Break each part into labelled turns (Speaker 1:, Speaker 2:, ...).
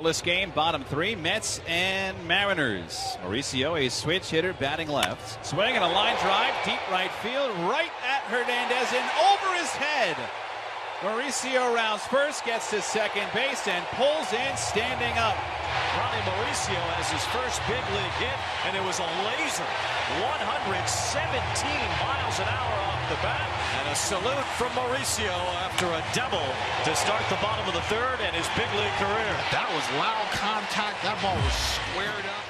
Speaker 1: This game, bottom three, Mets and Mariners. Mauricio, a switch hitter, batting left. Swing and a line drive, deep right field, right at Hernandez and over his head. Mauricio rounds first, gets to second base and pulls in standing up.
Speaker 2: Ronny Mauricio has his first big league hit, and it was a laser. 117 miles an hour off the bat. And a salute from Mauricio after a double to start the bottom of the third and his big league career.
Speaker 3: That was loud contact. That ball was squared up.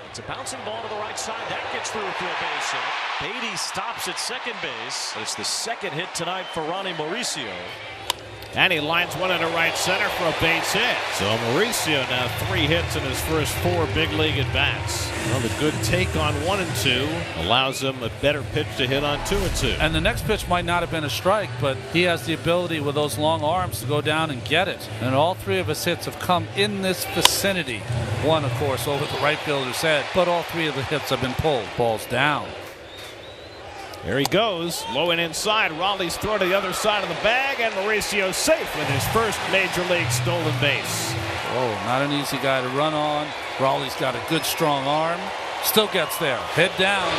Speaker 2: It's a bouncing ball to the right side. That gets through for a base hit. Beatty stops at second base. It's the second hit tonight for Ronny Mauricio.
Speaker 4: And he lines one into right center for a base hit. So Mauricio now 3 hits in his first 4 big league at bats. Well, the good take on 1 and 2 allows him a better pitch to hit on 2 and 2.
Speaker 5: And the next pitch might not have been a strike, but he has the ability with those long arms to go down and get it. And all 3 of his hits have come in this vicinity. One, of course, over the right fielder's head, but all 3 of the hits have been pulled. Ball's down.
Speaker 4: Here he goes, low and inside. Raleigh's throw to the other side of the bag, and Mauricio safe with his first major league stolen base.
Speaker 5: Oh, not an easy guy to run on. Raleigh's got a good strong arm. Still gets there. Head down.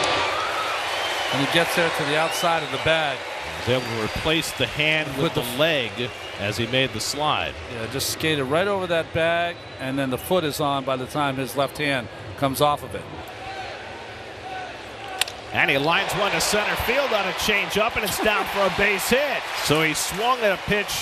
Speaker 5: And he gets there to the outside of the bag.
Speaker 4: He was able to replace the hand with the leg as he made the slide.
Speaker 5: Yeah, just skated right over that bag, and then the foot is on by the time his left hand comes off of it.
Speaker 4: And he lines one to center field on a changeup, and it's down for a base hit. So he swung at a pitch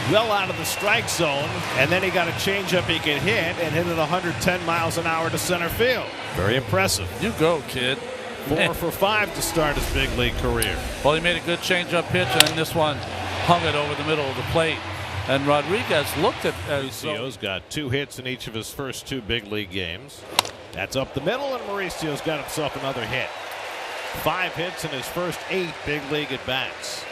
Speaker 4: well out of the strike zone, and then he got a changeup he could hit and hit it 110 miles an hour to center field. Very impressive.
Speaker 5: You go, kid.
Speaker 4: 4 for 5 to start his big league career.
Speaker 5: Well, he made a good changeup pitch, and this one hung it over the middle of the plate. And Rodriguez looked at
Speaker 4: Mauricio's got 2 hits in each of his first 2 big league games. That's up the middle, and Mauricio's got himself another hit. 5 hits in his first 8 big league at bats.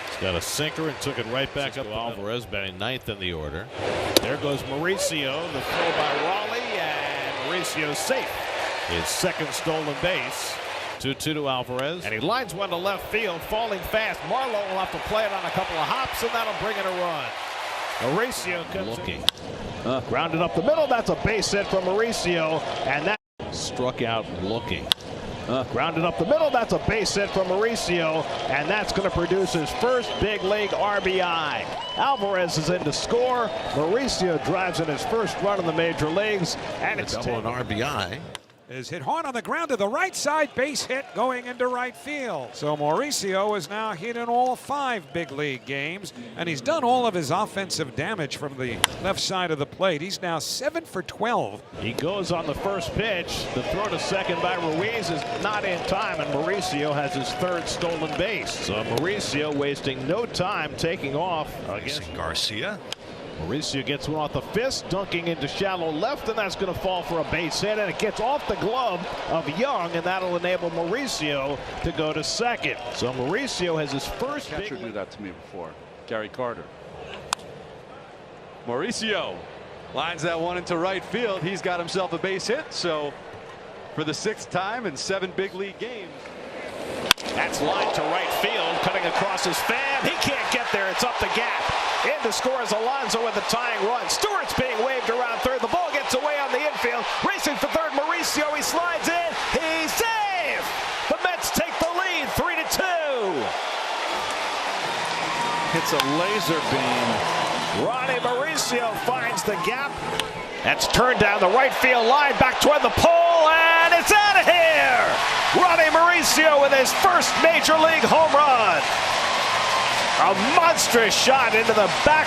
Speaker 4: He's got a sinker and took it right back up to Alvarez, batting 9th in the order. There goes Mauricio, the throw by Raleigh, and Mauricio's safe. His second stolen base. 2-2 to Alvarez, and he lines one to left field, falling fast. Marlowe will have to play it on a couple of hops, and that'll bring in a run. Mauricio comes looking. Grounded up the middle. That's a base hit from Mauricio, and that struck out looking. Grounded up the middle. That's a base hit from Mauricio, and that's going to produce his first big league RBI. Alvarez is in to score. Mauricio drives in his first run in the major leagues, and it's
Speaker 3: double an RBI.
Speaker 6: Is hit hard on the ground to the right side, base hit going into right field. So Mauricio is now hit in all 5 big league games, and he's done all of his offensive damage from the left side of the plate. He's now 7 for 12.
Speaker 4: He goes on the first pitch. The throw to second by Ruiz is not in time, and Mauricio has his 3rd stolen base. So Mauricio wasting no time taking off against
Speaker 3: Garcia.
Speaker 4: Mauricio gets one off the fist, dunking into shallow left, and that's going to fall for a base hit, and it gets off the glove of Young, and that'll enable Mauricio to go to second. So Mauricio has his first
Speaker 7: catcher do that to me before. Gary Carter. Mauricio lines that one into right field. He's got himself a base hit. So for the 6th time in 7 big league games.
Speaker 4: That's lined to right field, cutting across his fan. He can't get there. It's up the gap. In to score is Alonso with a tying run. Stewart's being waved around third. The ball gets away on the infield. Racing for third, Mauricio. He slides in. He's safe. The Mets take the lead, 3-2.
Speaker 7: Hits a laser beam.
Speaker 4: Ronny Mauricio finds the gap. That's turned down the right field line, back toward the pole, and it's out of here. Ronny Mauricio with his first major league home run. A monstrous shot into the back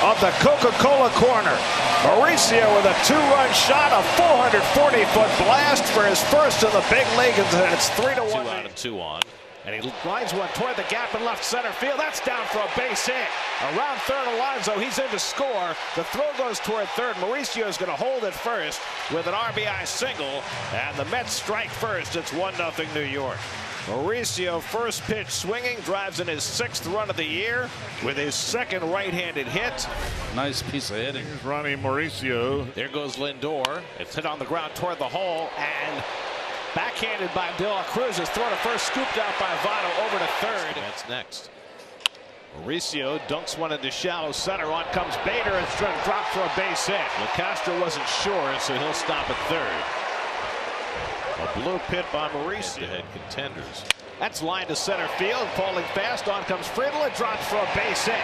Speaker 4: of the Coca-Cola corner. Mauricio with a 2-run shot, a 440-foot blast for his first in the big league. It's 3-1. 2 out and 2 on. And he lines one toward the gap in left center field. That's down for a base hit. Around third, Alonso. He's in to score. The throw goes toward third. Mauricio is going to hold it first with an RBI single. And the Mets strike first. It's 1-0 New York. Mauricio, first pitch swinging, drives in his 6th run of the year with his 2nd right-handed hit.
Speaker 5: Nice piece of hitting.
Speaker 4: Here's Ronny Mauricio. There goes Lindor. It's hit on the ground toward the hole, and backhanded by De La Cruz. His throw to first, scooped out by Votto over to third. That's next. Mauricio dunks one into shallow center. On comes Bader and dropped for a base hit. LeCastro wasn't sure, so he'll stop at third. A blue pit by Mauricio. Head contenders. That's line to center field. Falling fast. On comes Friedel and drops for a base hit.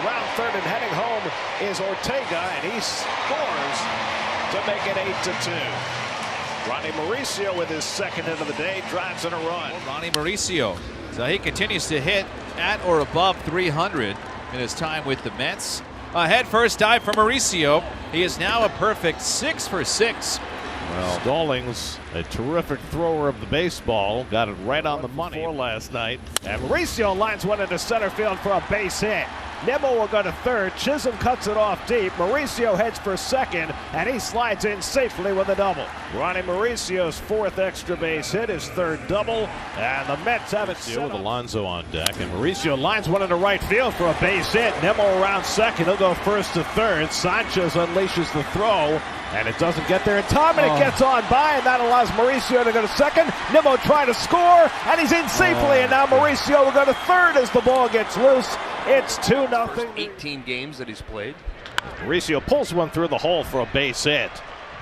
Speaker 4: Around third and heading home is Ortega, and he scores to make it 8-2. Ronny Mauricio with his second hit of the day drives in a run.
Speaker 1: Ronny Mauricio. So he continues to hit at or above 300 in his time with the Mets. A head first dive for Mauricio. He is now a perfect 6 for 6.
Speaker 4: Well, Stallings, a terrific thrower of the baseball, got it right on the money last night. And Mauricio lines one into center field for a base hit. Nimmo will go to third. Chisholm cuts it off deep. Mauricio heads for second, and he slides in safely with a double. Ronny Mauricio's fourth extra base hit, his third double, and the Mets have it set with Alonso on deck. And Mauricio lines one into right field for a base hit. Nimmo around second. He'll go first to third. Sanchez unleashes the throw, and it doesn't get there in time, and it gets on by, and that allows Mauricio to go to second. Nimmo trying to score, and he's in safely, and now Mauricio will go to third as the ball gets loose. It's 2-0.
Speaker 8: 18 games that he's played.
Speaker 4: Mauricio pulls one through the hole for a base hit.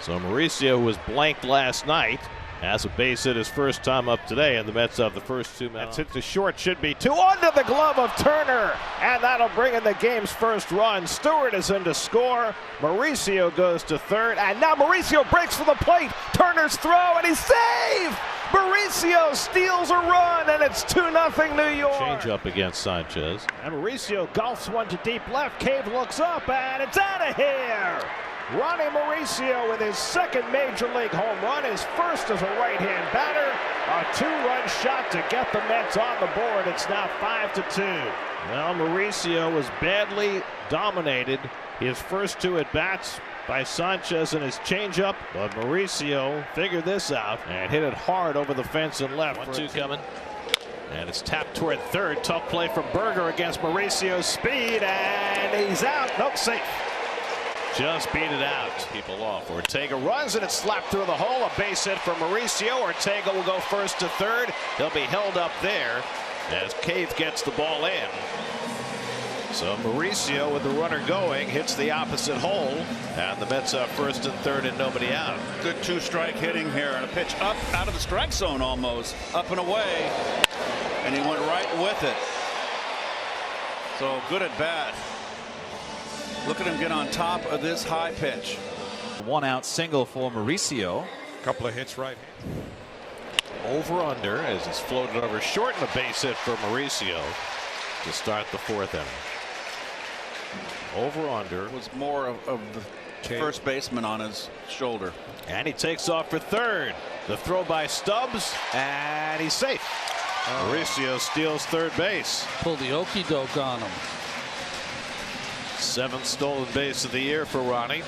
Speaker 4: So Mauricio was blanked last night. Has a base hit his first time up today, and the Mets have the first two. Mets hit to short, should be two. Under the glove of Turner, and that'll bring in the game's first run. Stewart is in to score. Mauricio goes to third, and now Mauricio breaks for the plate. Turner's throw, and he's saved! Mauricio steals a run, and it's 2-0 New York. Change up against Sanchez. And Mauricio golfs one to deep left. Cave looks up, and it's out of here. Ronny Mauricio with his second major league home run, his first as a right-hand batter. A two-run shot to get the Mets on the board. It's now 5-2. Well, Mauricio was badly dominated his first two at-bats by Sanchez and his changeup, but Mauricio figured this out and hit it hard over the fence and left. 1-2 coming. And it's tapped toward third. Tough play from Berger against Mauricio's speed, and he's out. Nope, safe. Just beat it out. People off. Ortega runs, and it's slapped through the hole. A base hit for Mauricio. Ortega will go first to third. He'll be held up there as Cave gets the ball in. So Mauricio, with the runner going, hits the opposite hole, and the Mets have first and third and nobody out.
Speaker 9: Good two-strike hitting here, and a pitch up out of the strike zone almost, up and away, and he went right with it. So good at bat. Look at him get on top of this high pitch.
Speaker 1: 1-out single for Mauricio.
Speaker 6: Couple of hits right.
Speaker 4: Over under as it's floated over short, and a base hit for Mauricio to start the fourth inning. Over under
Speaker 9: was more of the first baseman on his shoulder.
Speaker 4: And he takes off for third. The throw by Stubbs, and he's safe. Mauricio steals third base.
Speaker 5: Pull the okey doke on him.
Speaker 4: 7th stolen base of the year for Ronny.